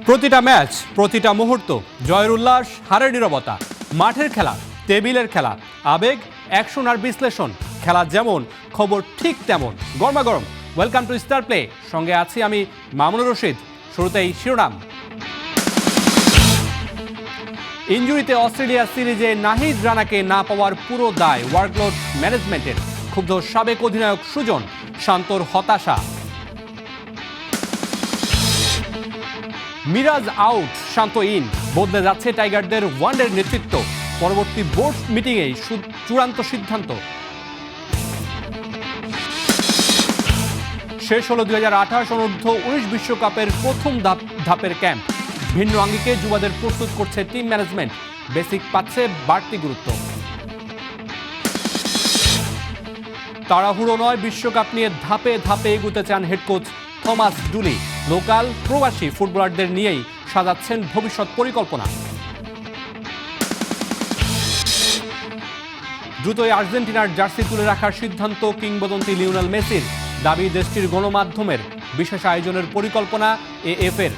প্রতিটা ম্যাচ, প্রতিটা মুহূর্ত, জয়ের উল্লাস, হারের নীরবতা, মাঠের খেলা, টেবিলের খেলা, আবেগ, অ্যাকশন আর বিশ্লেষণ। খেলা যেমন, খবর ঠিক তেমন। গরমাগরম ওয়েলকাম টু স্টার প্লে, সঙ্গে আছি আমি মামুনুর রশিদ। শুরুতেই শিরোনাম। ইনজুরিতে অস্ট্রেলিয়া সিরিজে নাহিদ রানাকে না পাওয়ার পুরো দায় ওয়ার্কলোড ম্যানেজমেন্টের। ক্ষুব্ধ সাবেক অধিনায়ক সুজন, শান্তর হতাশা। মিরাজ আউট, শান্ত ইন, বদলে যাচ্ছে টাইগারদের ওয়ানডের নেতৃত্ব। পরবর্তী বোর্ড মিটিংয়েই চূড়ান্ত সিদ্ধান্ত। শেষ হলো 2028 অনূর্ধ্ব-19 বিশ্বকাপের প্রথম ধাপের ক্যাম্প। ভিন্ন আঙ্গিকে যুবাদের প্রস্তুত করছে টিম ম্যানেজমেন্ট। বেসিক পাচ্ছে বাড়তি গুরুত্ব। তাড়াহুড়ো নয়, বিশ্বকাপ নিয়ে ধাপে ধাপে এগুতে চান হেড কোচ থমাস ডুলি। লোকাল প্রবাসী ফুটবলারদের নিয়েই সাজাচ্ছেন ভবিষ্যৎ পরিকল্পনা। দ্রুতই আর্জেন্টিনার জার্সি তুলে রাখার সিদ্ধান্ত কিংবদন্তি লিওনেল মেসির। দাবি দেশটির গণমাধ্যমের। বিশেষ আয়োজনের পরিকল্পনা এএফ-এর।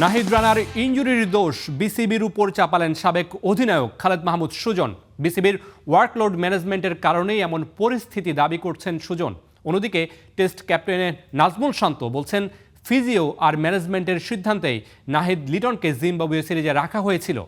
নাহিদ রানার ইনজুরির দোষ বিসিবির উপর চাপালেন সাবেক অধিনায়ক খালেদ মাহমুদ সুজন। বিসিবির ওয়ার্কলোড ম্যানেজমেন্টের কারণেই এমন পরিস্থিতি দাবি করছেন সুজন। অন্যদিকে টেস্ট ক্যাপ্টেন নাজমুল শান্ত বলছেন, ফিজিও আর ম্যানেজমেন্টের সিদ্ধান্তেই নাহিদ লিটনকে জিম্বাবুয়ে সিরিজে রাখা হয়েছিল।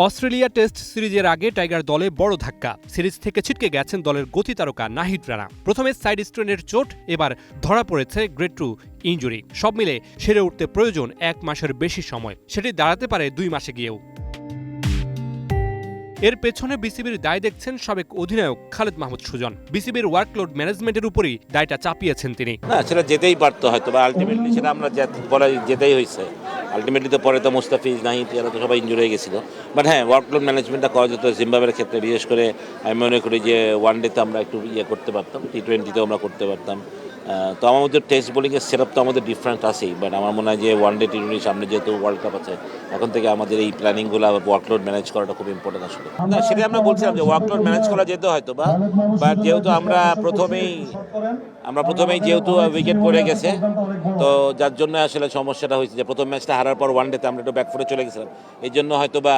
অস্ট্রেলিয়া টেস্ট সিরিজের আগে টাইগার দলে বড় ধাক্কা। সিরিজ থেকে ছিটকে গেছেন দলের গতি তারকা নাহিদ রানা। প্রথমে সাইড স্ট্রেনের চোট, এবার ধরা পড়েছে গ্রেড 2 ইনজুরি। সব মিলে সেরে উঠতে প্রয়োজন 1 মাসের বেশি সময়। সেটি দাঁড়াতে পারে 2 মাসে গিয়েও। এর পেছনে বিসিবির দায় দেখছেন সাবেক অধিনায়ক খালেদ মাহমুদ সুজন। বিসিবির ওয়ার্কলোড ম্যানেজমেন্টের উপরই দায়টা চাপিয়েছেন তিনি। না, সেটা যেতেই পারতো হয়তো, বা আলটিমেটলি সেটা আমরা পরে যেতেই হয়েছে। আলটিমেটলি তো পরে তো মুস্তাফিজ, নাহিদ এরা তো সবাই ইনজুরি হয়ে গেছিল। বাট হ্যাঁ, ওয়ার্কলোড ম্যানেজমেন্টটা করা যেত জিম্বাবুয়ের ক্ষেত্রে। বিশেষ করে আমি মনে করি যে ওয়ানডেতে আমরা একটু করতে পারতাম, টি20তেও আমরা করতে পারতাম। তো আমার মধ্যে টেস্ট বোলিংয়ের সেটআপ তো আমাদের ডিফারেন্ট আছেই। বাট আমার মনে হয় যে ওয়ানডে টি20 সামনে যেহেতু ওয়ার্ল্ড কাপ আছে, এখন থেকে আমাদের এই প্ল্যানিংগুলো ওয়ার্কলোড ম্যানেজ করাটা খুব ইম্পর্টেন্ট আসলে। না, সেটাই আমরা বলছিলাম যে ওয়ার্কলোড ম্যানেজ করা যেত হয়তো বা, বাট যেহেতু আমরা প্রথমেই যেহেতু উইকেট পড়ে গেছে, তো যার জন্য আসলে সমস্যাটা হয়েছে যে প্রথম ম্যাচটা হারার পর ওয়ানডেতে আমরা একটু ব্যাকফুটে চলে গেছিলাম। এই জন্য হয়তো বা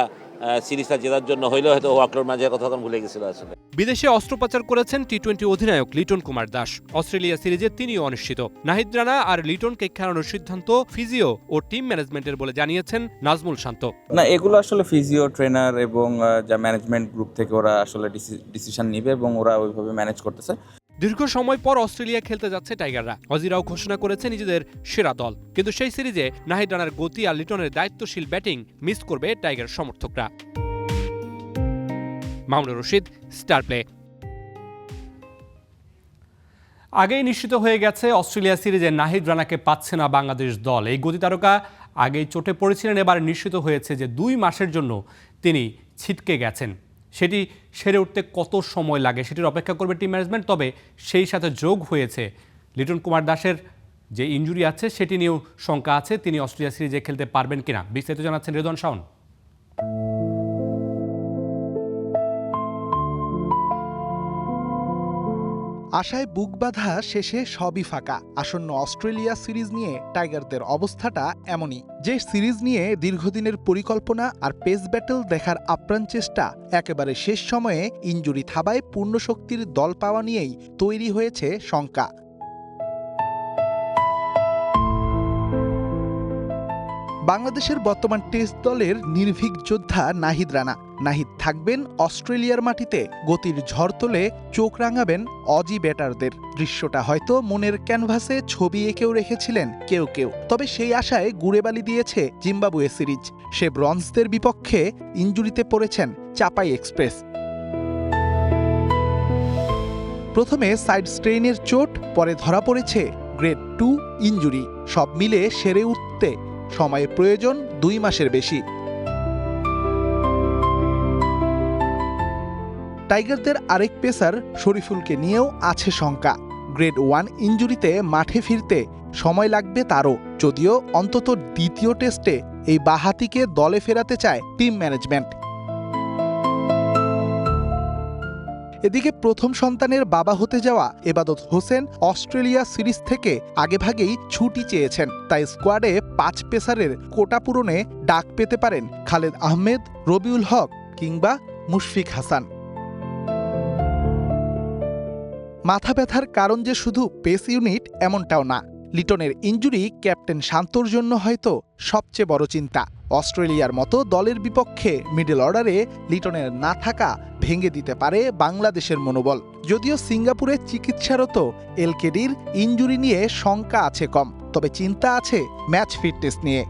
সিরিজটা জেতার জন্য হইলেও হয়তো ওয়ার্কলোড ম্যানেজের কথা ভুলে গেছিল আসলে। বিদেশে অস্ত্রোপচার করেছেন টি20 অধিনায়ক লিটন কুমার দাস। অস্ট্রেলিয়া সিরিজে তিনিও অনিশ্চিত। নাহিদ রানা আর লিটনকে খেলানোর সিদ্ধান্ত ফিজিও ও টিম ম্যানেজমেন্টের বলে জানিয়েছেন নাজমুল শান্ত। না, এগুলো আসলে ফিজিও ট্রেনার এবং যা ম্যানেজমেন্ট গ্রুপ থেকে ওরা আসলে ডিসিশন নিবে এবং ওরা ওইভাবে ম্যানেজ করতেছে। দীর্ঘ সময় পর অস্ট্রেলিয়া খেলতে যাচ্ছে টাইগাররা। অজিরাও ঘোষণা করেছে নিজেদের সেরা দল। কিন্তু সেই সিরিজে নাহিদ রানার গতি আর লিটনের দায়িত্বশীল ব্যাটিং মিস করবে টাইগার সমর্থকরা। Mamunur Rashid, star play. আগেই নিশ্চিত হয়ে গেছে অস্ট্রেলিয়া সিরিজে নাহিদ রানাকে পাচ্ছে না বাংলাদেশ দল। এই গতি তারকা আগেই চোটে পড়েছিলেন, এবার নিশ্চিত হয়েছে যে 2 মাসের জন্য তিনি ছিটকে গেছেন। সেটি সেরে উঠতে কত সময় লাগে সেটির অপেক্ষা করবে টিম ম্যানেজমেন্ট। তবে সেই সাথে যোগ হয়েছে লিটন কুমার দাসের যে ইনজুরি আছে সেটি নিয়েও শঙ্কা আছে, তিনি অস্ট্রেলিয়া সিরিজে খেলতে পারবেন কিনা। বিস্তারিত জানাচ্ছেন রেদন শাওন। আশায় বুক বাঁধা শেষে সবই ফাঁকা। আসন্ন অস্ট্রেলিয়া সিরিজ নিয়ে টাইগারদের অবস্থাটা এমনই, যে সিরিজ নিয়ে দীর্ঘদিনের পরিকল্পনা আর পেস ব্যাটল দেখার আপ্রাণ চেষ্টা একেবারে শেষ সময়ে ইনজুরি থাবায় পূর্ণ শক্তির দল পাওয়া নিয়েই তৈরি হয়েছে শঙ্কা। বাংলাদেশের বর্তমান টেস্ট দলের নির্ভীক যোদ্ধা নাহিদ রানা। নাহিদ থাকবেন অস্ট্রেলিয়ার মাটিতে, গতির ঝড় তোলে চোখ রাঙাবেন অজি ব্যাটারদের। দৃশ্যটা হয়তো মনের ক্যানভাসে ছবি এঁকেও রেখেছিলেন কেউ কেউ। তবে সেই আশায় গুড়েবালি দিয়েছে জিম্বাবুয়ে সিরিজ। সে ব্রঞ্জদের বিপক্ষে ইনজুরিতে পড়েছেন চাপাই এক্সপ্রেস। প্রথমে সাইড স্ট্রেইনের চোট, পরে ধরা পড়েছে গ্রেড 2 ইনজুরি। সব মিলে সেরে উঠতে সময়ের প্রয়োজন 2 মাসের বেশি। টাইগারদের আরেক পেসার শরীফুলকে নিয়েও আছে শঙ্কা। গ্রেড 1 ইনজুরিতে মাঠে ফিরতে সময় লাগবে তারও, যদিও অন্তত দ্বিতীয় টেস্টে এই বাঁহাতিকে দলে ফেরাতে চায় টিম ম্যানেজমেন্ট। এদিকে প্রথম সন্তানের বাবা হতে যাওয়া এবাদত হোসেন অস্ট্রেলিয়া সিরিজ থেকে আগেভাগেই ছুটি চেয়েছেন, তাই স্কোয়াডে 5 পেসারের কোটা পূরণে ডাক পেতে পারেন খালেদ আহমেদ, রবিউল হক কিংবা মুশফিক হাসান। মাথা ব্যথার কারণ যে শুধু পেস ইউনিট এমনটাও না, লিটনের ইনজুরি ক্যাপ্টেন শান্তর জন্য হয়তো সবচেয়ে বড় চিন্তা। অস্ট্রেলিয়ার মতো দলের বিপক্ষে মিডল অর্ডারে লিটনের না থাকা ভেঙে দিতে পারে বাংলাদেশের মনোবল। যদিও সিঙ্গাপুরে চিকিৎসারত এলকেডির ইনজুরি নিয়ে শঙ্কা আছে কম, তবে চিন্তা আছে ম্যাচ ফিটনেস নিয়ে।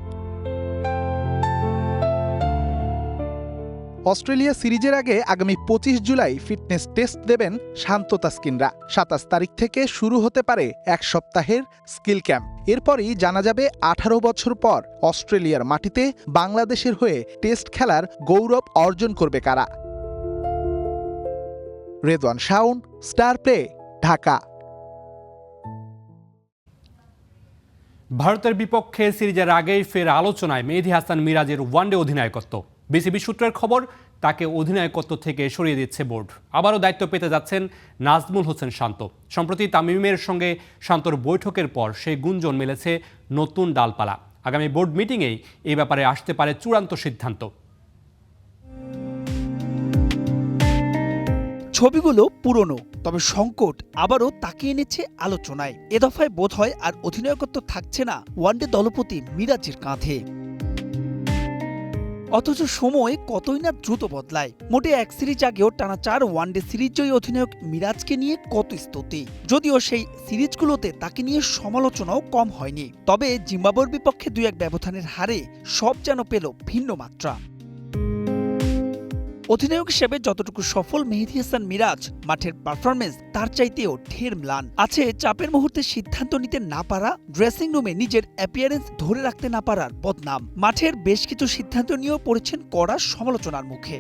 অস্ট্রেলিয়া সিরিজের আগে আগামী 25 জুলাই ফিটনেস টেস্ট দেবেন শান্ত তাসকিনরা। 27 তারিখ থেকে শুরু হতে পারে 1 সপ্তাহের স্কিল ক্যাম্প। এরপরই জানা যাবে 18 বছর পর অস্ট্রেলিয়ার মাটিতে বাংলাদেশের হয়ে টেস্ট খেলার গৌরব অর্জন করবে কারা। Redwan Shaon, star play, Dhaka. ভারতের বিপক্ষে সিরিজের আগেই ফের আলোচনায় মেহেদী হাসান মিরাজের ওয়ানডে অধিনায়কত্ব। বিসিবি সূত্রের খবর, তাকে অধিনায়কত্ব থেকে সরিয়ে দিচ্ছে বোর্ড। আবারও দায়িত্ব পেতে যাচ্ছেন নাজমুল হোসেন শান্ত। সম্প্রতি তামিমের সঙ্গে শান্তর বৈঠকের পর সেই গুঞ্জন মেলেছে নতুন ডালপালা। আগামী বোর্ড মিটিংয়েই এই ব্যাপারে আসতে পারে চূড়ান্ত সিদ্ধান্ত। ছবিগুলো পুরনো, তবে সংকট আবারও তাকে এনেছে আলোচনায়। এ দফায় বোধ হয় আর অধিনায়কত্ব থাকছে না ওয়ানডে দলপতি মিরাজের কাঁধে। অথচ সময় কতই না দ্রুত বদলায়। মোটে 1 সিরিজ আগেও টানা 4 ওয়ানডে সিরিজ জয়ী অধিনায়ক মিরাজকে নিয়ে কত স্তুতি, যদিও সেই সিরিজগুলোতে তাকে নিয়ে সমালোচনাও কম হয়নি। তবে জিম্বাবুয়ের বিপক্ষে 2-1 ব্যবধানের হারে সব যেন পেল ভিন্ন মাত্রা। অধিনায়ক হিসেবে যতটুকু সফল মেহেদী হাসান মিরাজ, মাঠের পারফরমেন্স তার চাইতেও ঢের ম্লান। আছে চাপের মুহূর্তে সিদ্ধান্ত নিতে না পারা, ড্রেসিং রুমে নিজের অ্যাপিয়ারেন্স ধরে রাখতে না পারার বদনাম। মাঠের বেশ কিছু সিদ্ধান্ত নিয়েও পড়েছেন কড়া সমালোচনার মুখে।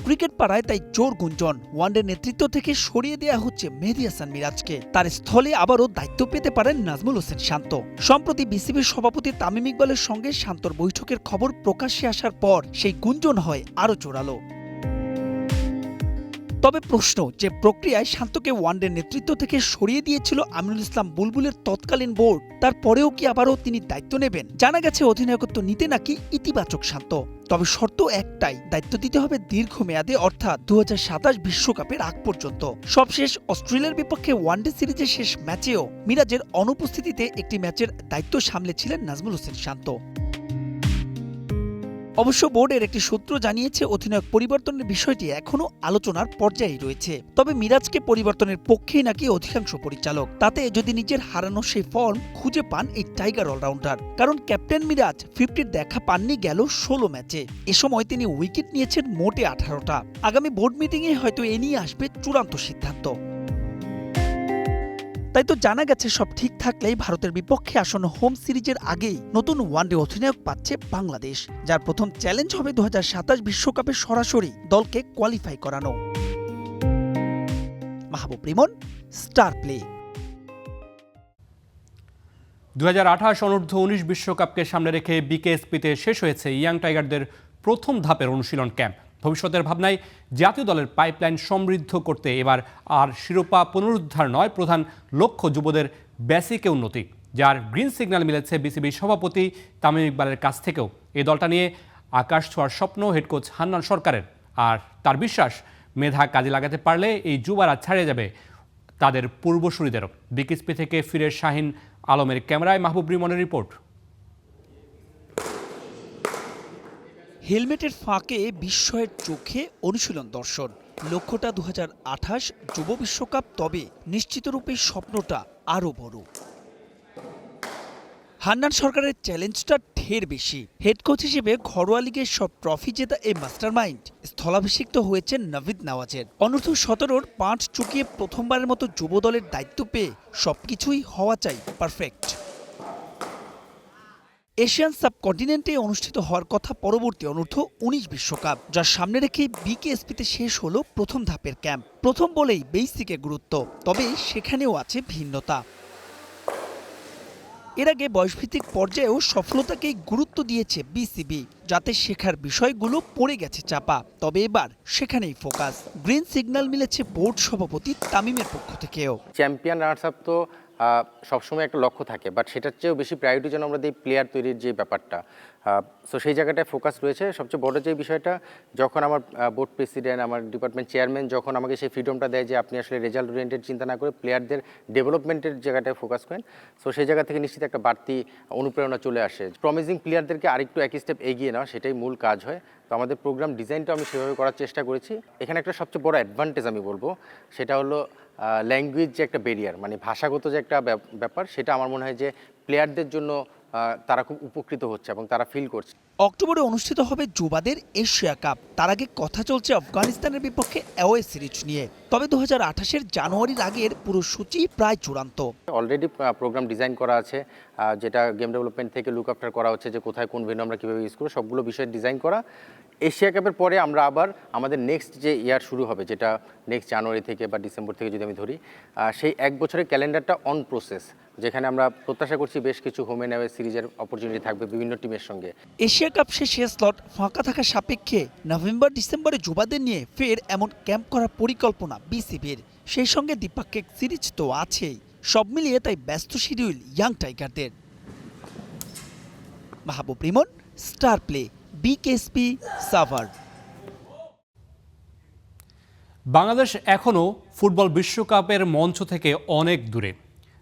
ক্রিকেট পাড়ায় তাই জোর গুঞ্জন, ওয়ানডে নেতৃত্ব থেকে সরিয়ে দেয়া হচ্ছে মেহেদী হাসান মিরাজকে। তার স্থলে আবারও দায়িত্ব পেতে পারেন নাজমুল হোসেন শান্ত। সম্প্রতি বিসিবির সভাপতি তামিম ইকবালের সঙ্গে শান্তর বৈঠকের খবর প্রকাশ্যে আসার পর সেই গুঞ্জন হয় আরও জোরালো। তবে প্রশ্ন, যে প্রক্রিয়ায় শান্তকে ওয়ানডে নেতৃত্ব থেকে সরিয়ে দিয়েছিল আমিনুল ইসলাম বুলবুলের তৎকালীন বোর্ড, তারপরেও কি আবারও তিনি দায়িত্ব নেবেন? জানা গেছে অধিনায়কত্ব নিতে নাকি ইতিবাচক শান্ত, তবে শর্ত একটাই, দায়িত্ব দিতে হবে দীর্ঘমেয়াদে, অর্থাৎ 2027 বিশ্বকাপের আগ পর্যন্ত। সবশেষ অস্ট্রেলিয়ার বিপক্ষে ওয়ানডে সিরিজের শেষ ম্যাচেও মিরাজের অনুপস্থিতিতে একটি ম্যাচের দায়িত্ব সামলেছিলেন নাজমুল হোসেন শান্ত। অবশ্য বোর্ডের একটি সূত্র জানিয়েছে অধিনায়ক পরিবর্তনের বিষয়টি এখনও আলোচনার পর্যায়ে রয়েছে। তবে মিরাজকে পরিবর্তনের পক্ষেই নাকি অধিকাংশ পরিচালক, তাতে যদি নিজের হারানো সেই ফর্ম খুঁজে পান এই টাইগার অলরাউন্ডার। কারণ ক্যাপ্টেন মিরাজ 50-র দেখা পাননি গেল 16 ম্যাচে। এ সময় তিনি উইকেট নিয়েছেন মোটে 18টা। আগামী বোর্ড মিটিংয়ে হয়তো এ নিয়ে আসবে চূড়ান্ত সিদ্ধান্ত। তাই তো জানা গেছে সব ঠিক থাকলেই ভারতের বিপক্ষে আসন্ন হোম সিরিজের আগেই নতুন ওয়ানডে অধিনায়ক পাচ্ছে বাংলাদেশ, যার প্রথম চ্যালেঞ্জ হবে 2027 বিশ্বকাপে সরাসরি দলকে কোয়ালিফাই করানো। মাহবুব রিমন, স্টার প্লে। 2028 অনূর্ধ্ব 19 বিশ্বকাপকে সামনে রেখে বিকেএসপিতে শেষ হয়েছে ইয়াং টাইগারদের প্রথম ধাপের অনুশীলন ক্যাম্প। ভবিষ্যতের ভাবনায় জাতীয় দলের পাইপলাইন সমৃদ্ধ করতে এবার আর শিরোপা পুনরুদ্ধার নয়, প্রধান লক্ষ্য যুবদের বেসিকে উন্নতি, যার গ্রিন সিগন্যাল মিলেছে বিসিবির সভাপতি তামিম ইকবালের কাছ থেকেও। এই দলটা নিয়ে আকাশ ছোঁয়ার স্বপ্ন হেড কোচ হান্নান সরকারের, আর তার বিশ্বাস মেধা কাজে লাগাতে পারলে এই যুবারা ছাড়িয়ে যাবে তাদের পূর্বসূরিদেরও। বিকেএসপি থেকে ফিরে শাহিন আলমের ক্যামেরায় মাহবুব রিমনের রিপোর্ট। হেলমেটের ফাঁকে বিস্ময়ের চোখে অনুশীলন দর্শন। লক্ষ্যটা 2028 যুব বিশ্বকাপ, তবে নিশ্চিতরূপে স্বপ্নটা আরও বড়। হান্নান সরকারের চ্যালেঞ্জটা ঢের বেশি। হেড কোচ হিসেবে ঘরোয়া লিগের সব ট্রফি জেতা এই মাস্টারমাইন্ড স্থলাভিষিক্ত হয়েছেন নাভিদ নওয়াজের। অনূর্ধ্ব 17-র পাঁচ চুকিয়ে প্রথমবারের মতো যুব দলের দায়িত্ব পেয়ে সবকিছুই হওয়া চাই পারফেক্ট। এশিয়ান সাবকন্টিনেন্টে অনুষ্ঠিত হওয়ার কথা পরবর্তী অনূর্ধ্ব-19 বিশ্বকাপ, যার সামনে রেখে বিকেএসপিতে শেষ হলো প্রথম ধাপের ক্যাম্প। প্রথম বলেই বেসিকে গুরুত্ব, তবে সেখানেও আছে ভিন্নতা। এর আগে বয়সভিত্তিক পর্যায়েও সফলতাকেই গুরুত্ব দিয়েছে বিসিবি, যাতে শেখার বিষয়গুলো পড়ে গেছে চাপা। তবে এবার সেখানেই ফোকাস। গ্রিন সিগন্যাল মিলেছে বোর্ড সভাপতি তামিমের পক্ষ থেকেও। চ্যাম্পিয়ন রানার্স আপ তো সবসময় একটা লক্ষ্য থাকে, বাট সেটার চেয়েও বেশি প্রায়োরিটি যেন আমরা দিই প্লেয়ার তৈরির যে ব্যাপারটা। সো সেই জায়গাটায় ফোকাস রয়েছে। সবচেয়ে বড় যে বিষয়টা, যখন আমার বোর্ড প্রেসিডেন্ট, আমার ডিপার্টমেন্ট চেয়ারম্যান যখন আমাকে সেই ফ্রিডমটা দেয় যে আপনি আসলে রেজাল্ট ওরিয়েন্টেড চিন্তা না করে প্লেয়ারদের ডেভেলপমেন্টের জায়গাটায় ফোকাস করেন, সো সেই জায়গা থেকে নিশ্চিত একটা বাড়তি অনুপ্রেরণা চলে আসে। প্রমিজিং প্লেয়ারদেরকে আরেকটু এক স্টেপ এগিয়ে নেওয়া, সেটাই মূল কাজ হয়। তো আমাদের প্রোগ্রাম ডিজাইনটা আমি সেভাবে করার চেষ্টা করেছি। এখানে একটা সবচেয়ে বড় অ্যাডভান্টেজ আমি বলবো, সেটা হলো ল্যাঙ্গুয়েজ যে একটা ব্যারিয়ার, মানে ভাষাগত যে একটা ব্যাপার, সেটা আমার মনে হয় যে প্লেয়ারদের জন্য তারা খুব উপকৃত হচ্ছে এবং তারা ফিল করছে। অক্টোবরে অনুষ্ঠিত হবে যুবাদের এশিয়া কাপ। তার আগে কথা চলছে আফগানিস্তানের বিপক্ষে অ্যাওয়ে সিরিজ নিয়ে। তবে 2028-এর জানুয়ারির আগের পুরো সূচি প্রায় চূড়ান্ত। অলরেডি প্রোগ্রাম ডিজাইন করা আছে, যেটা গেম ডেভেলপমেন্ট থেকে লুক আফটার করা হচ্ছে, যে কোথায় কোন ভেন্যু আমরা কীভাবে ইউজ করবো, সবগুলো বিষয় ডিজাইন করা। এশিয়া কাপের পরে আমরা আবার আমাদের নেক্সট যে ইয়ার শুরু হবে, যেটা নেক্সট জানুয়ারি থেকে বা ডিসেম্বর থেকে যদি আমি ধরি, সেই এক বছরের ক্যালেন্ডারটা অন প্রসেস, যেখানে আমরা প্রত্যাশা করছি বেশ কিছু হোম অ্যান্ড অ্যাওয়ে সিরিজের অপরচুনিটি থাকবে বিভিন্ন টিমের সঙ্গে। এশিয়া কাপ শেষে স্লট ফাঁকা থাকা সাপেক্ষে নভেম্বর-ডিসেম্বরে যুবাদের নিয়ে ফের এমন ক্যাম্প করার পরিকল্পনা বিসিবির। সেই সঙ্গে দ্বিপাক্ষিক সিরিজ তো আছেই। সব মিলিয়ে তাই ব্যস্ত শিডিউল ইয়াং টাইগারদের। Mahbub Rimon, star play, BKSP, Savar. Bangladesh এখনও ফুটবল বিশ্বকাপের মঞ্চ থেকে অনেক দূরে।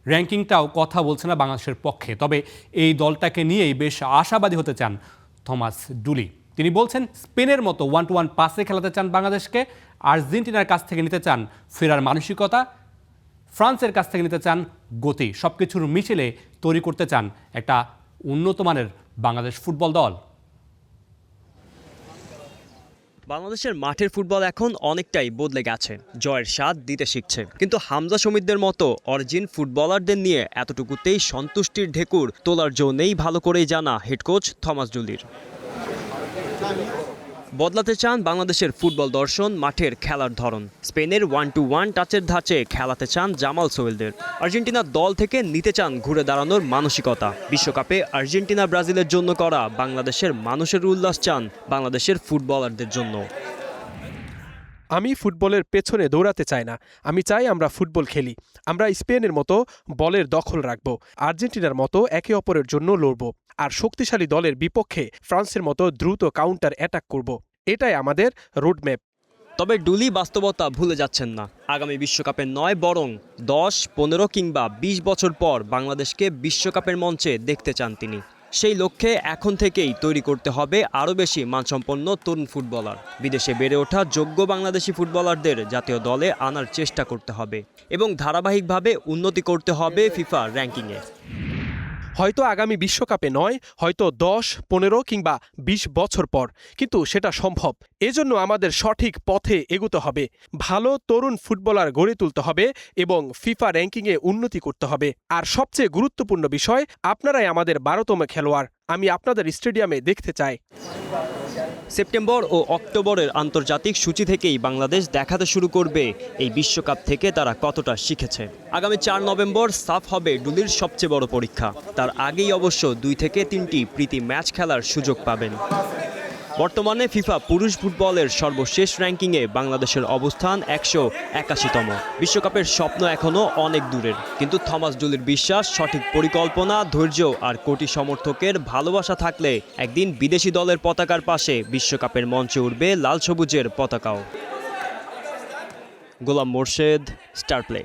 র্যাঙ্কিংটাও কথা বলছে না বাংলাদেশের পক্ষে। তবে এই দলটাকে নিয়েই বেশ আশাবাদী হতে চান থমাস ডুলি। তিনি বলছেন, স্পেনের মতো 1-to-1 পাসে খেলাতে চান বাংলাদেশকে, আর্জেন্টিনার কাছ থেকে নিতে চান ফেরার মানসিকতা, ফ্রান্সের কাছ থেকে নিতে চান গতি। সব কিছুর মিছিলে তৈরি করতে চান একটা উন্নত মানের বাংলাদেশ ফুটবল দল। বাংলাদেশের মাঠের ফুটবল এখন অনেকটাই বদলে গেছে, জয়ের স্বাদ দিতে শিখছে। কিন্তু হামজা শমীদদের মতো অরিজিন ফুটবলারদের নিয়ে এতটুকুতেই সন্তুষ্টির ঢেকুর তোলার জো নেই ভালো করেই জানা হেড কোচ থমাস ডুলির। বদলাতে চান বাংলাদেশের ফুটবল দর্শন, মাঠের খেলার ধরন। স্পেনের 1-to-1 টাচের ধাঁচে খেলাতে চান জামাল সোহেলদের। আর্জেন্টিনার দল থেকে নিতে চান ঘুরে দাঁড়ানোর মানসিকতা। বিশ্বকাপে আর্জেন্টিনা ব্রাজিলের জন্য করা বাংলাদেশের মানুষের উল্লাস চান বাংলাদেশের ফুটবলারদের জন্য। আমি ফুটবলের পেছনে দৌড়াতে চাই না, আমি চাই আমরা ফুটবল খেলি। আমরা স্পেনের মতো বলের দখল রাখব, আর্জেন্টিনার মতো একে অপরের জন্য লড়ব, আর শক্তিশালী দলের বিপক্ষে ফ্রান্সের মতো দ্রুত কাউন্টার অ্যাটাক করব। এটাই আমাদের রোডম্যাপ। তবে ডুলি বাস্তবতা ভুলে যাচ্ছেন না। আগামী বিশ্বকাপে নয়, বরং 10, 15 কিংবা 20 বছর পর বাংলাদেশকে বিশ্বকাপের মঞ্চে দেখতে চান তিনি। সেই লক্ষ্যে এখন থেকেই তৈরি করতে হবে আরও বেশি মানসম্পন্ন তরুণ ফুটবলার। বিদেশে বেড়ে ওঠা যোগ্য বাংলাদেশি ফুটবলারদের জাতীয় দলে আনার চেষ্টা করতে হবে এবং ধারাবাহিকভাবে উন্নতি করতে হবে ফিফা র্যাঙ্কিংয়ে। হয়তো আগামী বিশ্বকাপে নয়, হয়তো 10, 15 কিংবা 20 বছর পর, কিন্তু সেটা সম্ভব। এজন্য আমাদের সঠিক পথে এগোতে হবে, ভালো তরুণ ফুটবলার গড়ে তুলতে হবে এবং ফিফা র্যাঙ্কিংয়ে উন্নতি করতে হবে। আর সবচেয়ে গুরুত্বপূর্ণ বিষয়, আপনারাই আমাদের 12তম খেলোয়াড়। আমি আপনাদের স্টেডিয়ামে দেখতে চাই। সেপ্টেম্বর ও অক্টোবরের আন্তর্জাতিক সূচি থেকেই বাংলাদেশ দেখাতে শুরু করবে এই বিশ্বকাপ থেকে তারা কতটা শিখেছে। আগামী 4 নভেম্বর সাফ হবে ডুলির সবচেয়ে বড় পরীক্ষা। তার আগেই অবশ্য 2 থেকে 3টি প্রীতি ম্যাচ খেলার সুযোগ পাবেন। বর্তমানে ফিফা পুরুষ ফুটবলের সর্বশেষ র্যাঙ্কিংয়ে বাংলাদেশের অবস্থান 181তম। বিশ্বকাপের স্বপ্ন এখনও অনেক দূরের, কিন্তু থমাস ডুলির বিশ্বাস, সঠিক পরিকল্পনা, ধৈর্য আর কোটি সমর্থকের ভালোবাসা থাকলে একদিন বিদেশি দলের পতাকার পাশে বিশ্বকাপের মঞ্চে উঠবে লাল সবুজের পতাকাও। গোলাম মোর্শেদ, স্টার প্লে।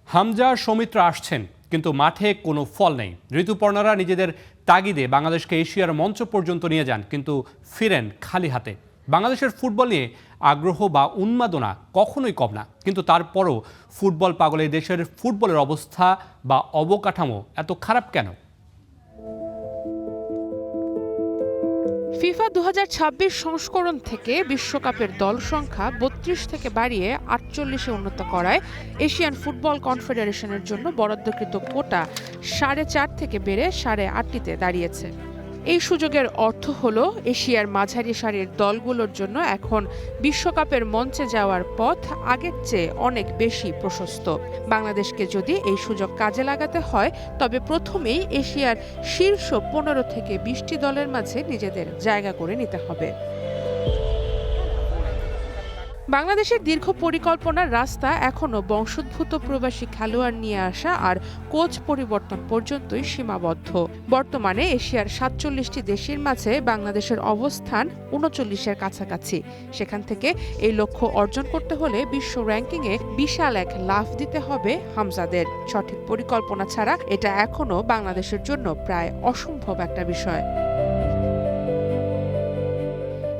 হামজা সৌমিত্র আসছেন, কিন্তু মাঠে কোনো ফল নেই। ঋতুপর্ণারা নিজেদের তাগিদে বাংলাদেশকে এশিয়ার মঞ্চ পর্যন্ত নিয়ে যান, কিন্তু ফিরেন খালি হাতে। বাংলাদেশের ফুটবল নিয়ে আগ্রহ বা উন্মাদনা কখনোই কম না, কিন্তু তারপরও ফুটবল পাগলে দেশের ফুটবলের অবস্থা বা অবকাঠামো এত খারাপ কেন? ফিফা 2026 সংস্করণ থেকে বিশ্বকাপের দল সংখ্যা ৩১ থেকে বাড়িয়ে ৪৮-এ উন্নত করায় এশিয়ান ফুটবল কনফেডারেশনের জন্য বরাদ্দকৃত কোটা ৪.৫ থেকে বেড়ে ৮.৫তে দাঁড়িয়েছে। এই সুযোগের অর্থ হলো এশিয়ার মাঝারি সারির দলগুলোর জন্য এখন বিশ্বকাপের মঞ্চে যাওয়ার পথ আগের চেয়ে অনেক বেশি প্রশস্ত। বাংলাদেশকে যদি এই সুযোগ কাজে লাগাতে হয় তবে প্রথমেই এশিয়ার শীর্ষ ১৫ থেকে ২০টি দলের মাঝে নিজেদের জায়গা করে নিতে হবে। বাংলাদেশের দীর্ঘ পরিকল্পনার রাস্তা এখনও বংশোদ্ভূত প্রবাসী খেলোয়াড় নিয়ে আসা আর কোচ পরিবর্তন পর্যন্তই সীমাবদ্ধ। বর্তমানে এশিয়ার ৪৭টি দেশের মাঝে বাংলাদেশের অবস্থান ৩৯-এর কাছাকাছি। সেখান থেকে এই লক্ষ্য অর্জন করতে হলে বিশ্ব র্যাঙ্কিংয়ে বিশাল এক লাফ দিতে হবে হামজাদের। সঠিক পরিকল্পনা ছাড়া এটা এখনও বাংলাদেশের জন্য প্রায় অসম্ভব একটা বিষয়।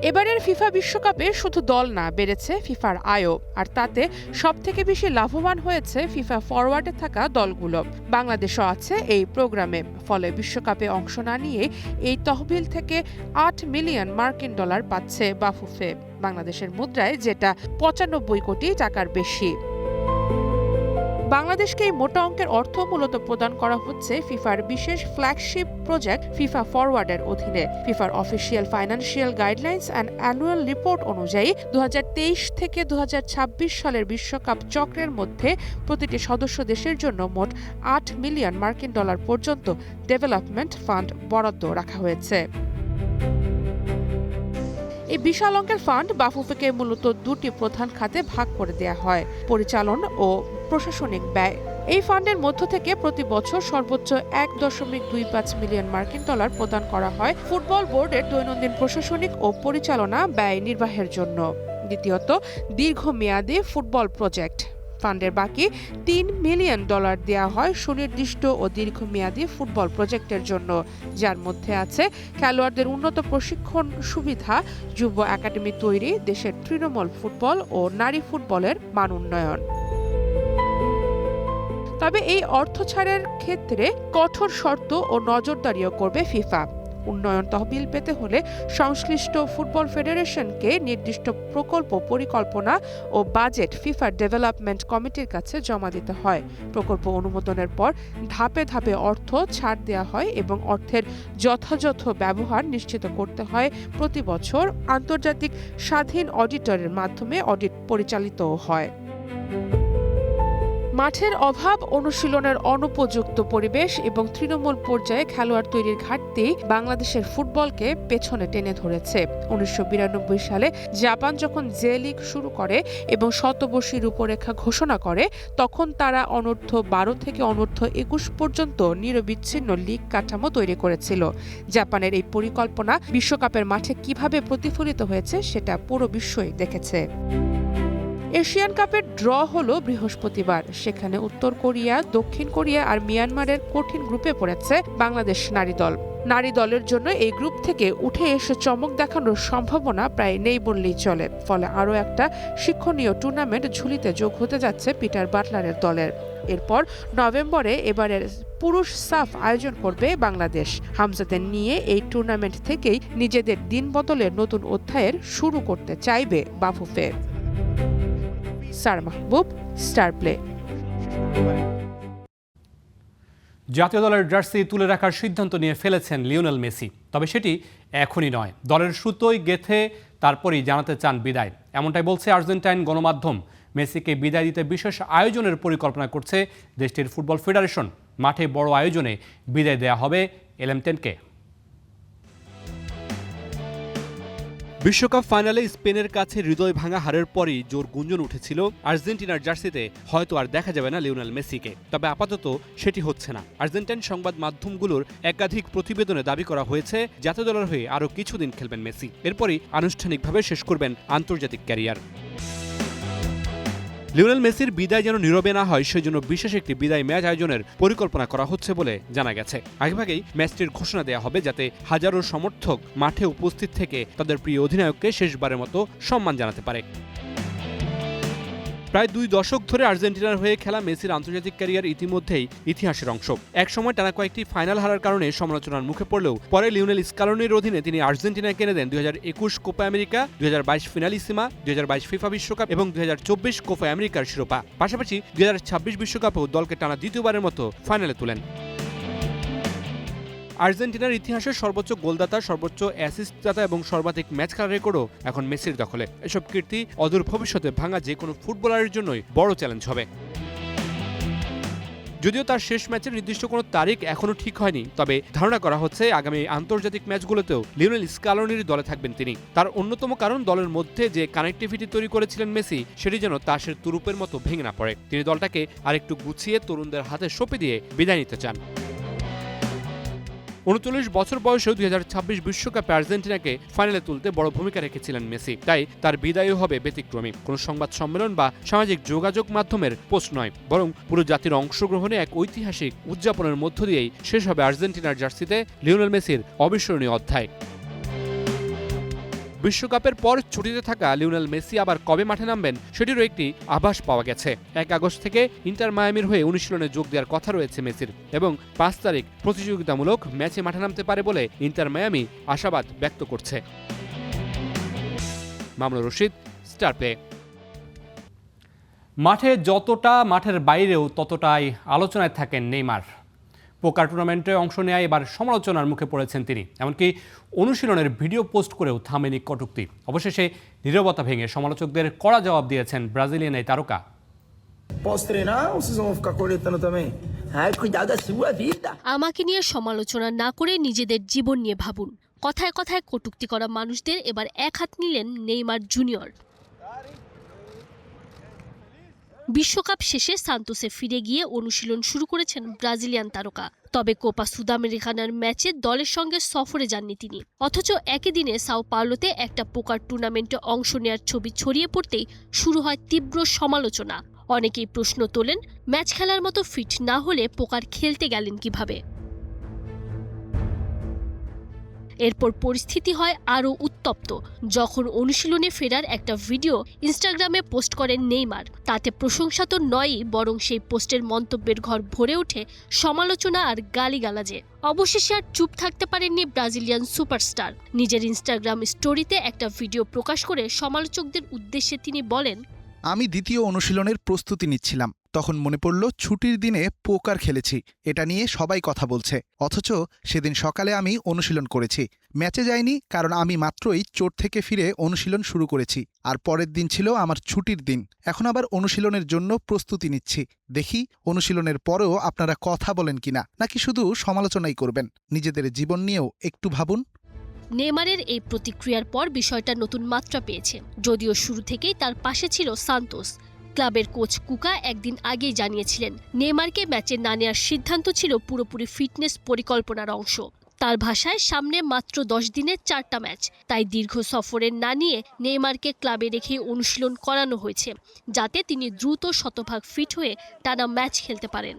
এবারের ফিফা বিশ্বকাপে শুধু দল না, বেড়েছে ফিফার আয়ও, আর তাতে সবথেকে বেশি লাভবান হয়েছে ফিফা ফরওয়ার্ডে থাকা দলগুলো। বাংলাদেশও আছে এই প্রোগ্রামে। ফলে বিশ্বকাপে অংশ না নিয়ে এই তহবিল থেকে ৮ মিলিয়ন মার্কিন ডলার পাচ্ছে বাফুফে, বাংলাদেশের মুদ্রায় যেটা ৯৫ কোটি টাকার বেশি। বাংলাদেশকে এই মোটা অঙ্কের অর্থ মূলত প্রদান করা হচ্ছে ফিফার বিশেষ ফ্ল্যাগশিপ প্রজেক্ট ফিফা ফরওয়ার্ডের অধীনে। ফিফার official financial guidelines and annual report অনুযায়ী ২০২৩ থেকে ২০২৬ সালের বিশ্বকাপ চক্রের মধ্যে প্রতিটি সদস্য দেশের জন্য মোট ৮ মিলিয়ন মার্কিন ডলার পর্যন্ত ডেভেলপমেন্ট ফান্ড বরাদ্দ রাখা হয়েছে। এই বিশাল অঙ্কের ফান্ড বাফুফেকে মূলত দুটি প্রধান খাতে ভাগ করে দেয়া হয়: পরিচালন ও প্রশাসনিক ব্যয়। এই ফান্ডের মধ্য থেকে প্রতি বছর সর্বোচ্চ ১.২৫ মিলিয়ন মার্কিন ডলার প্রদান করা হয় ফুটবল বোর্ডের দৈনন্দিন প্রশাসনিক ও পরিচালনা ব্যয় নির্বাহের জন্য। দ্বিতীয়ত, দীর্ঘমেয়াদী ফুটবল প্রজেক্ট। ফান্ডের বাকি ৩ মিলিয়ন ডলার দেওয়া হয় সুনির্দিষ্ট ও দীর্ঘমেয়াদী ফুটবল প্রজেক্টের জন্য, যার মধ্যে আছে খেলোয়াড়দের উন্নত প্রশিক্ষণ সুবিধা, যুব একাডেমি তৈরি, দেশের তৃণমূল ফুটবল ও নারী ফুটবলের মান উন্নয়ন। তবে এই অর্থ ছাড়ের ক্ষেত্রে কঠোর শর্ত ও নজরদারিও করবে ফিফা। উন্নয়ন তহবিল পেতে হলে সংশ্লিষ্ট ফুটবল ফেডারেশনকে নির্দিষ্ট প্রকল্প পরিকল্পনা ও বাজেট ফিফা ডেভেলপমেন্ট কমিটির কাছে জমা দিতে হয়। প্রকল্প অনুমোদনের পর ধাপে ধাপে অর্থ ছাড় দেওয়া হয় এবং অর্থের যথাযথ ব্যবহার নিশ্চিত করতে হয়। প্রতি বছর আন্তর্জাতিক স্বাধীন অডিটরের মাধ্যমে অডিট পরিচালিতও হয়। মাঠের অভাব, অনুশীলনের অনুপযুক্ত পরিবেশ এবং তৃণমূল পর্যায়ে খেলোয়াড় তৈরির ঘাটতি বাংলাদেশের ফুটবলকে পেছনে টেনে ধরেছে। ১৯৯২ সালে জাপান যখন জে লিগ শুরু করে এবং শতবর্ষী রূপরেখা ঘোষণা করে, তখন তারা অনূর্ধ্ব ১২ থেকে অনূর্ধ্ব ২১ পর্যন্ত নিরবিচ্ছিন্ন লিগ কাঠামো তৈরি করেছিল। জাপানের এই পরিকল্পনা বিশ্বকাপের মাঠে কিভাবে প্রতিফলিত হয়েছে সেটা পুরো বিশ্বই দেখেছে। এশিয়ান কাপের ড্র হলো বৃহস্পতিবার। সেখানে উত্তর কোরিয়া, দক্ষিণ কোরিয়া আর মিয়ানমারের কঠিন গ্রুপে পড়েছে বাংলাদেশ নারী দল। নারী দলের জন্য এই গ্রুপ থেকে উঠে এসে চমক দেখানোর সম্ভাবনা প্রায় নেই বললেই চলে। ফলে আরও একটা শিক্ষণীয় টুর্নামেন্ট ঝুলিতে যোগ হতে যাচ্ছে পিটার বাটলারের দলের। এরপর নভেম্বরে এবারের পুরুষ সাফ আয়োজন করবে বাংলাদেশ। হামজাদের নিয়ে এই টুর্নামেন্ট থেকেই নিজেদের দিন বদলের নতুন অধ্যায়ের শুরু করতে চাইবে বাফুফে। সারা মাহবুব, স্টার প্লে। জাতীয় দলের জার্সি তুলে রাখার সিদ্ধান্ত নিয়ে ফেলেছেন লিওনেল মেসি। তবে সেটি এখনই নয়, দলের সুতোয় গেথে তারপরই জানাতে চান বিদায়। এমনটাই বলছে আর্জেন্টাইন গণমাধ্যম। মেসিকে বিদায় দিতে বিশেষ আয়োজনের পরিকল্পনা করছে দেশটির ফুটবল ফেডারেশন। মাঠে বড় আয়োজনে বিদায় দেয়া হবে এলএম10কে। বিশ্বকাপ ফাইনালে স্পেনের কাছে হৃদয় ভাঙা হারের পরই জোর গুঞ্জন উঠেছিল আর্জেন্টিনার জার্সিতে হয়তো আর দেখা যাবে না লিওনেল মেসিকে। তবে আপাতত সেটি হচ্ছে না। আর্জেন্টাইন সংবাদ মাধ্যমগুলোর একাধিক প্রতিবেদনে দাবি করা হয়েছে জাতীয় দলের হয়ে আরও কিছুদিন খেলবেন মেসি, এরপরই আনুষ্ঠানিকভাবে শেষ করবেন আন্তর্জাতিক ক্যারিয়ার। লিওনেল মেসির বিদায় যেন নীরবে না হয়, সেজন্য বিশেষ একটি বিদায় ম্যাচ আয়োজনের পরিকল্পনা করা হচ্ছে বলে জানা গেছে। আগেভাগেই ম্যাচটির ঘোষণা দেওয়া হবে যাতে হাজারো সমর্থক মাঠে উপস্থিত থেকে তাদের প্রিয় অধিনায়ককে শেষবারের মতো সম্মান জানাতে পারে। প্রায় 2 দশক ধরে আর্জেন্টিনার হয়ে খেলা মেসির আন্তর্জাতিক ক্যারিয়ার ইতিমধ্যেই ইতিহাসের অংশ। একসময় টানা কয়েকটি ফাইনাল হারার কারণে সমালোচনার মুখে পড়লেও পরে লিওনেল স্কালোনির অধীনে তিনি আর্জেন্টিনাকে এনে দেন 2021 কোপা আমেরিকা, 2022 ফিনালিসিমা, 2022 ফিফা বিশ্বকাপ এবং 2024 কোপা আমেরিকার শিরোপা। পাশাপাশি 2026 বিশ্বকাপেও দলকে টানা দ্বিতীয়বারের মতো ফাইনালে তোলেন। আর্জেন্টিনার ইতিহাসের সর্বোচ্চ গোলদাতা, সর্বোচ্চ অ্যাসিস্টদাতা এবং সর্বাধিক ম্যাচ খেলার রেকর্ডও এখন মেসির দখলে। এসব কীর্তি অদূর ভবিষ্যতে ভাঙা যে কোনো ফুটবলারের জন্যই বড় চ্যালেঞ্জ হবে। যদিও তার শেষ ম্যাচের নির্দিষ্ট কোনো তারিখ এখনও ঠিক হয়নি, তবে ধারণা করা হচ্ছে আগামী আন্তর্জাতিক ম্যাচগুলোতেও লিওনেল স্কালোনির দলে থাকবেন তিনি। তার অন্যতম কারণ দলের মধ্যে যে কানেক্টিভিটি তৈরি করেছিলেন মেসি, সেটি যেন তাসের তুরুপের মতো ভেঙে না পড়ে। তিনি দলটাকে আরেকটু গুছিয়ে তরুণদের হাতে সঁপে দিয়ে বিদায় নিতে চান। 39 বছর বয়সেও 2026 বিশ্বকাপে আর্জেন্টিনাকে ফাইনালে তুলতে বড় ভূমিকা রেখেছিলেন মেসি। তাই তার বিদায়ও হবে ব্যতিক্রমী। কোনো সংবাদ সম্মেলন বা সামাজিক যোগাযোগ মাধ্যমের পোস্ট নয়, বরং পুরো জাতির অংশগ্রহণে এক ঐতিহাসিক উদযাপনের মধ্য দিয়েই শেষ হবে আর্জেন্টিনার জার্সিতে লিওনেল মেসির অবিস্মরণীয় অধ্যায়। বিশ্বকাপের পর ছুটিতে থাকা লিওনেল মেসি আবার কবে মাঠে নামবেন সেটিরও একটি আভাস পাওয়া গেছে। 1 আগস্ট থেকে ইন্টার মায়ামির হয়ে অনুশীলনে যোগ দেওয়ার কথা রয়েছে মেসির এবং 5 তারিখ প্রতিযোগিতামূলক ম্যাচে মাঠে নামতে পারে বলে ইন্টার মায়ামি আশাবাদ ব্যক্ত করছে। Mamunur Rashid, star play. মাঠে যতটা, মাঠের বাইরেও ততটাই আলোচনায় থাকেন নেইমার। পোকার টুর্নামেন্টে অংশ নেয় এবার সমালোচনার মুখে পড়েছেন তিনি। এমনকি অনুশীলনের ভিডিও পোস্ট করেও থামেনি কটূক্তি। অবশেষে নীরবতা ভেঙে সমালোচকদের কড়া জবাব দিয়েছেন ব্রাজিলিয়ান এই তারকা। আমাকে নিয়ে সমালোচনা না করে নিজেদের জীবন নিয়ে ভাবুন। কথায় কথায় কটূক্তি করা মানুষদের এবার এক হাত নিলেন নেইমার জুনিয়র। বিশ্বকাপ শেষে সান্তোসে ফিরে গিয়ে অনুশীলন শুরু করেছেন ব্রাজিলিয়ান তারকা। তবে কোপা সুদামেরিকানার ম্যাচে দলের সঙ্গে সফরে যাননি তিনি। অথচ একই দিনে সাও পাওলোতে একটা পোকার টুর্নামেন্টে অংশ নেওয়ার ছবি ছড়িয়ে পড়তেই শুরু হয় তীব্র সমালোচনা। অনেকেই প্রশ্ন তোলেন, ম্যাচ খেলার মতো ফিট না হলে পোকার খেলতে গেলেন কিভাবে? এরপর পরিস্থিতি হয় আরও উত্তপ্ত যখন অনুশীলনে ফেরার একটা ভিডিও ইনস্টাগ্রামে পোস্ট করেন নেইমার। তাতে প্রশংসা তো নয়ই, বরং সেই পোস্টের মন্তব্যের ঘর ভরে ওঠে সমালোচনা আর গালিগালাজে। অবশেষে আর চুপ থাকতে পারেননি ব্রাজিলিয়ান সুপারস্টার। নিজের ইনস্টাগ্রাম স্টোরিতে একটা ভিডিও প্রকাশ করে সমালোচকদের উদ্দেশ্যে তিনি বলেন, আমি দ্বিতীয় অনুশীলনের প্রস্তুতি নিচ্ছিলাম, তখন মনে পড়ল ছুটির দিনে পোকার খেলেছি, এটা নিয়ে সবাই কথা বলছে। অথচ সেদিন সকালে আমি অনুশীলন করেছি, ম্যাচে যাইনি, কারণ আমি মাত্রই চোট থেকে ফিরে অনুশীলন শুরু করেছি। আর পরের দিন ছিল আমার ছুটির দিন। এখন আবার অনুশীলনের জন্য প্রস্তুতি নিচ্ছি। দেখি অনুশীলনের পরেও আপনারা কথা বলেন কিনা, নাকি শুধু সমালোচনাই করবেন। নিজেদের জীবন নিয়েও একটু ভাবুন। নেইমারের এই প্রতিক্রিয়ার পর বিষয়টা নতুন মাত্রা পেয়েছে। যদিও শুরু থেকেই তার পাশে ছিল সান্তোস। ক্লাবের কোচ কুকা একদিন আগেই জানিয়েছিলেন নেইমারকে ম্যাচে না নেওয়ার সিদ্ধান্ত ছিল পুরোপুরি ফিটনেস পরিকল্পনার অংশ। তার ভাষায় সামনে মাত্র 10 দিনে 4টা ম্যাচ, তাই দীর্ঘ সফরে না নিয়ে নেইমারকে ক্লাবে রেখে অনুশীলন করানো হয়েছে, যাতে তিনি দ্রুত শতভাগ ফিট হয়ে টানা ম্যাচ খেলতে পারেন।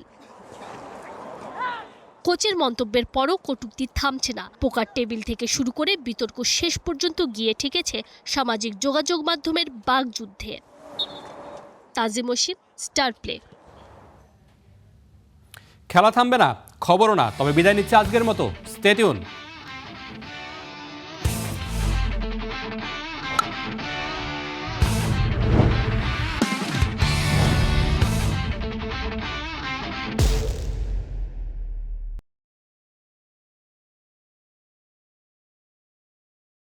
কোচের মন্তব্যের পরও কটূক্তি থামছে না। পোকার টেবিল থেকে শুরু করে বিতর্ক শেষ পর্যন্ত গিয়ে ঠেকেছে সামাজিক যোগাযোগ মাধ্যমের বাকযুদ্ধে। তাজিম ওসিফ, স্টার প্লে। খেলা থামবে না, খবরও না, তবে বিদায় নিচ্ছে আজকের মতো। Stay tune.